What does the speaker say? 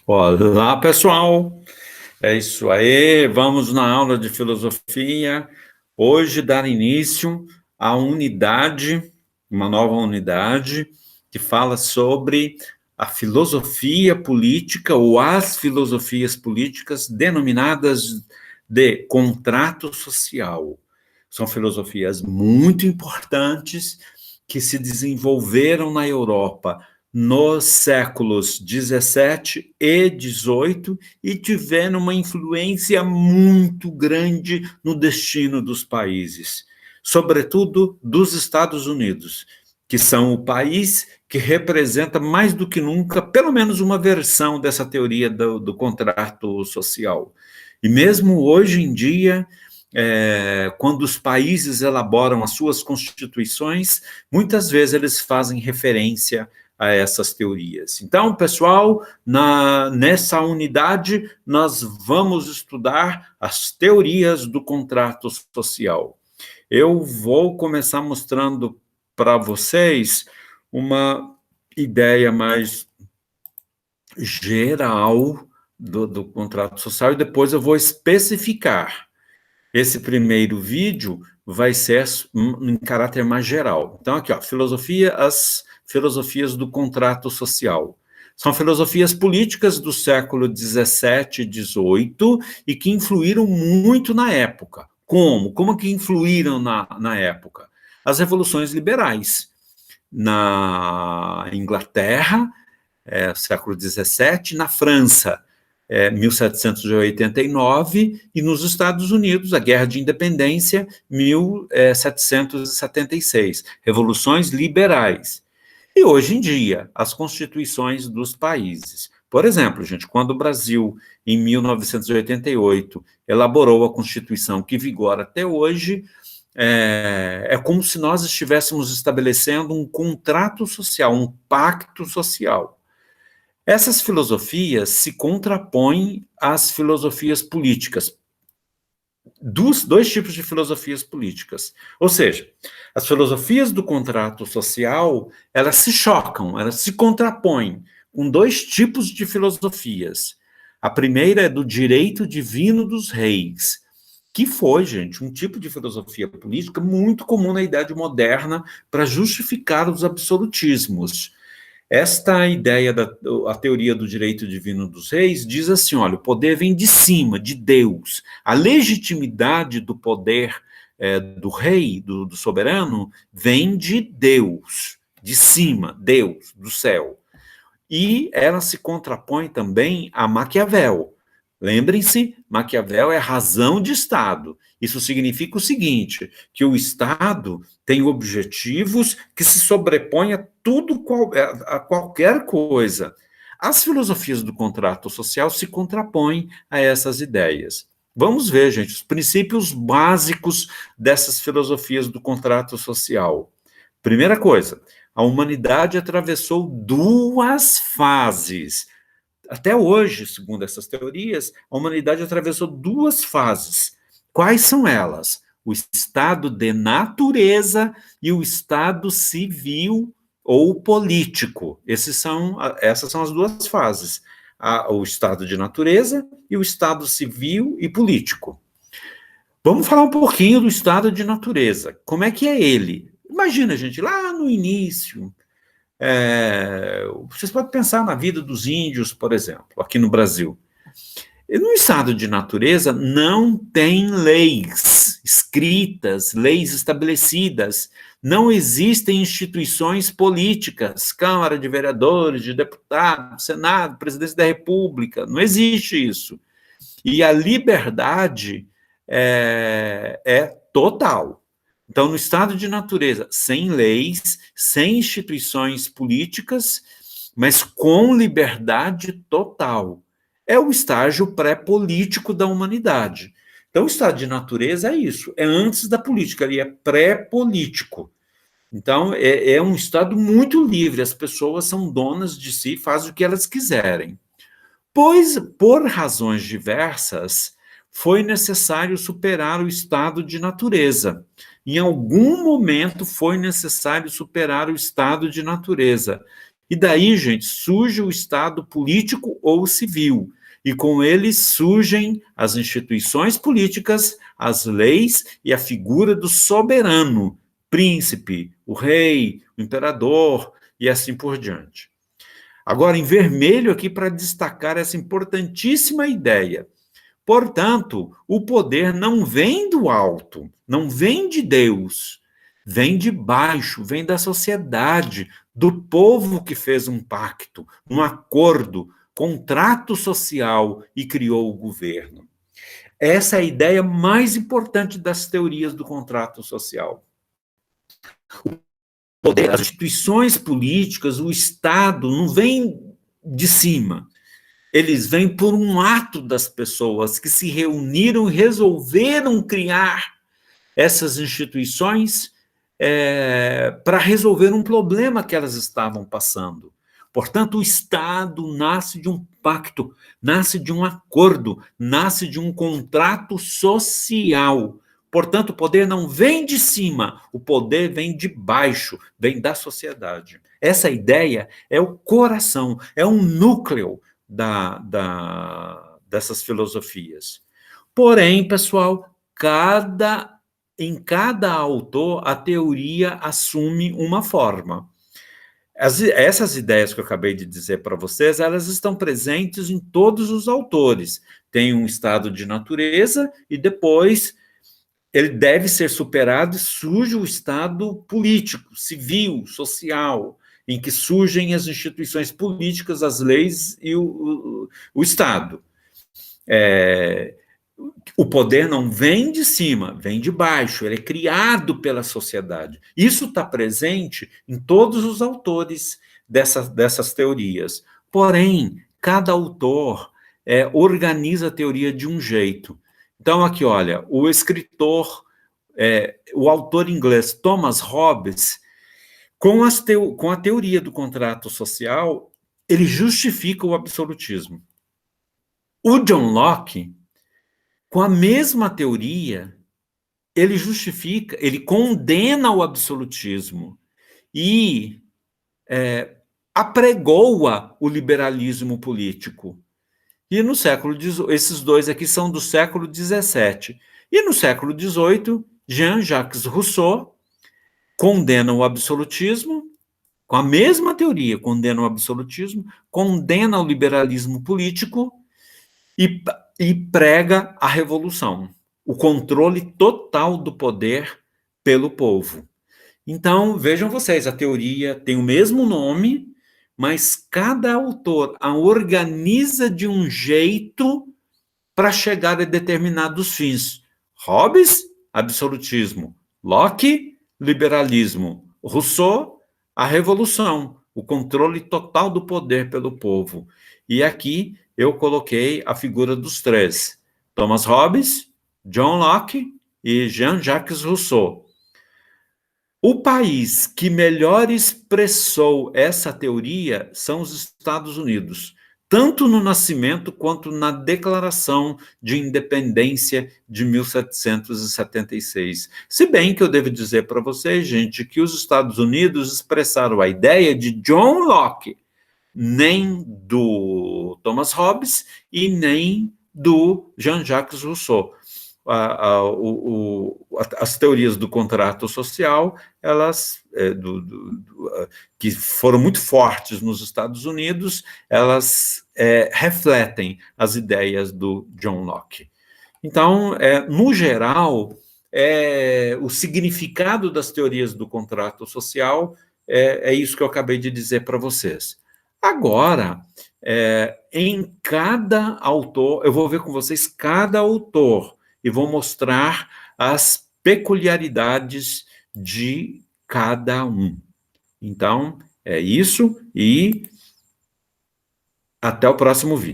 Olá, pessoal. É isso aí. Vamos na aula de filosofia. Hoje dar início à unidade, uma nova unidade que fala sobre a filosofia política ou as filosofias políticas denominadas de contrato social. São filosofias muito importantes que se desenvolveram na Europa nos séculos 17 e 18 e tiveram uma influência muito grande no destino dos países, sobretudo dos Estados Unidos, que são o país que representa mais do que nunca, pelo menos uma versão dessa teoria do contrato social. E mesmo hoje em dia, quando os países elaboram as suas constituições, muitas vezes eles fazem referência a essas teorias. Então, pessoal, nessa unidade, nós vamos estudar as teorias do contrato social. Eu vou começar mostrando para vocês uma ideia mais geral do contrato social e depois eu vou especificar. Esse primeiro vídeo vai ser em caráter mais geral. Então, aqui, ó, as filosofias do contrato social. São filosofias políticas do século 17 e 18 e que influíram muito na época. Como? Como que influíram na época? As revoluções liberais. Na Inglaterra, século 17, na França, 1789, e nos Estados Unidos, a Guerra de Independência, 1776, revoluções liberais. E hoje em dia, as constituições dos países. Por exemplo, gente, quando o Brasil, em 1988, elaborou a Constituição que vigora até hoje, é como se nós estivéssemos estabelecendo um contrato social, um pacto social. Essas filosofias se contrapõem às filosofias políticas, dos dois tipos de filosofias políticas. Ou seja, as filosofias do contrato social, elas se chocam, elas se contrapõem com dois tipos de filosofias. A primeira é do direito divino dos reis, que foi, gente, um tipo de filosofia política muito comum na Idade Moderna para justificar os absolutismos. Esta ideia a teoria do direito divino dos reis diz assim, olha, o poder vem de cima, de Deus. A legitimidade do poder do rei, do soberano, vem de Deus, de cima, Deus, do céu. E ela se contrapõe também a Maquiavel. Lembrem-se, Maquiavel é razão de Estado. Isso significa o seguinte, que o Estado tem objetivos que se sobrepõem a tudo, a qualquer coisa. As filosofias do contrato social se contrapõem a essas ideias. Vamos ver, gente, os princípios básicos dessas filosofias do contrato social. Primeira coisa, a humanidade atravessou duas fases. Até hoje, segundo essas teorias, a humanidade atravessou duas fases. Quais são elas? O estado de natureza e o estado civil ou político. Essas são as duas fases. O estado de natureza e o estado civil e político. Vamos falar um pouquinho do estado de natureza. Como é que é ele? Imagina, gente, lá no início, vocês podem pensar na vida dos índios, por exemplo, aqui no Brasil. E no estado de natureza não tem leis escritas, leis estabelecidas, não existem instituições políticas, Câmara de Vereadores, de Deputados, Senado, Presidência da República, não existe isso. E a liberdade é total. Então, no estado de natureza, sem leis, sem instituições políticas, mas com liberdade total. É o estágio pré-político da humanidade. Então, o estado de natureza é isso, é antes da política, ele é pré-político. Então, é um estado muito livre, as pessoas são donas de si, fazem o que elas quiserem. Pois, por razões diversas, foi necessário superar o estado de natureza. Em algum momento foi necessário superar o estado de natureza. E daí, gente, surge o Estado político ou civil, e com ele surgem as instituições políticas, as leis e a figura do soberano, príncipe, o rei, o imperador e assim por diante. Agora, em vermelho aqui para destacar essa importantíssima ideia. Portanto, o poder não vem do alto, não vem de Deus, vem de baixo, vem da sociedade, do povo que fez um pacto, um acordo, contrato social e criou o governo. Essa é a ideia mais importante das teorias do contrato social. O poder, as instituições políticas, o Estado, não vem de cima. Eles vêm por um ato das pessoas que se reuniram e resolveram criar essas instituições para resolver um problema que elas estavam passando. Portanto, o Estado nasce de um pacto, nasce de um acordo, nasce de um contrato social. Portanto, o poder não vem de cima, o poder vem de baixo, vem da sociedade. Essa ideia é o coração, é um núcleo dessas filosofias. Porém, pessoal, em cada autor, a teoria assume uma forma. Essas ideias que eu acabei de dizer para vocês, elas estão presentes em todos os autores. Tem um estado de natureza e depois ele deve ser superado e surge o estado político, civil, social, em que surgem as instituições políticas, as leis e o Estado. O poder não vem de cima, vem de baixo, ele é criado pela sociedade. Isso está presente em todos os autores dessas teorias. Porém, cada autor organiza a teoria de um jeito. Então, aqui, olha, o escritor, o autor inglês Thomas Hobbes, com a teoria do contrato social, ele justifica o absolutismo. O John Locke, com a mesma teoria, ele justifica, ele condena o absolutismo e apregoa o liberalismo político. E no século XVIII, esses dois aqui são do século XVII. E no século XVIII, Jean-Jacques Rousseau condena o absolutismo, com a mesma teoria, condena o absolutismo, condena o liberalismo político e prega a revolução, o controle total do poder pelo povo. Então, vejam vocês, a teoria tem o mesmo nome, mas cada autor a organiza de um jeito para chegar a determinados fins. Hobbes, absolutismo. Locke, liberalismo. Rousseau, a revolução, o controle total do poder pelo povo. E aqui eu coloquei a figura dos três: Thomas Hobbes, John Locke e Jean-Jacques Rousseau. O país que melhor expressou essa teoria são os Estados Unidos, tanto no nascimento quanto na Declaração de Independência de 1776. Se bem que eu devo dizer para vocês, gente, que os Estados Unidos expressaram a ideia de John Locke, nem do Thomas Hobbes e nem do Jean-Jacques Rousseau. As teorias do contrato social, elas que foram muito fortes nos Estados Unidos, elas refletem as ideias do John Locke. Então, no geral, o significado das teorias do contrato social é isso que eu acabei de dizer para vocês. Agora, em cada autor, eu vou ver com vocês cada autor e vou mostrar as peculiaridades de cada um. Então, é isso e até o próximo vídeo.